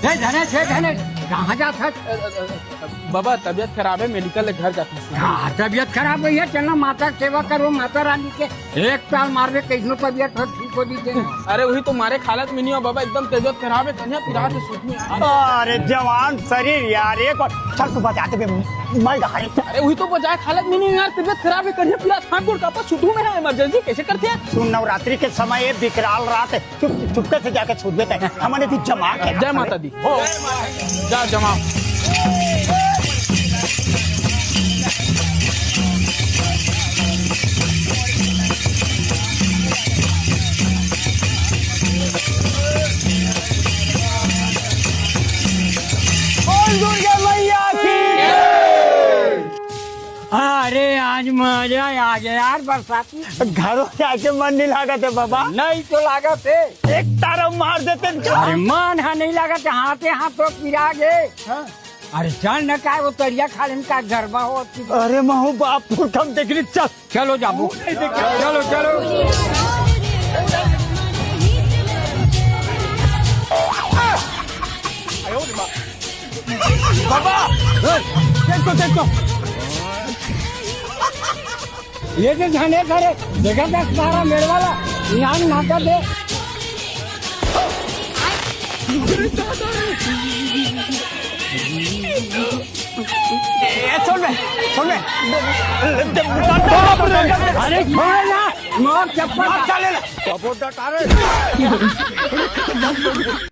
धनेश कहाँ जाता? बाबा तबीयत खराब है, मेडिकल घर जाती है। हाँ तबीयत खराब हुई है, चलना माता की सेवा करो, माता रानी के एक ताल मार दे, कैसनो तबीयत ठीक हो दी। अरे वही तो मारे हालत में नहीं हो बाबा, एकदम तबीयत खराब है, कन्या पिरा से सूत में। अरे जवान शरीर यार, एक और चल तू बजाते पे मर रहा है। अरे वही तो बजाय हालत में नहीं यार, तबीयत खराब है, कन्या पिरा ठाकुर का पास सुधू में है, इमरजेंसी कैसे करते हैं? सुन नवरात्रि के समय विकराल रात है, चुपके से जाके छूट देते हैं, हमने भी जमा के। जय माता दी। हो जा जमा। अरे आज मजा आ गया यार, बरसाती घरों जाके मन नहीं लागत है बाबा। नहीं तो लागत है, एक तारा मार देते अरे मन है नहीं लागत, हाथे हाथ तो पिरा गए। अरे चल न का वो तरिया खा लेने का गरबा हो। अरे महू बाप कम देख रही, चल चलो जाबू, चलो चलो। बाबा देखो ये जो धने करे देखा था सारा मेरे वाला यहाँ नाका दे। सुन में अरे छोड़ ना, मोर चप्पल चले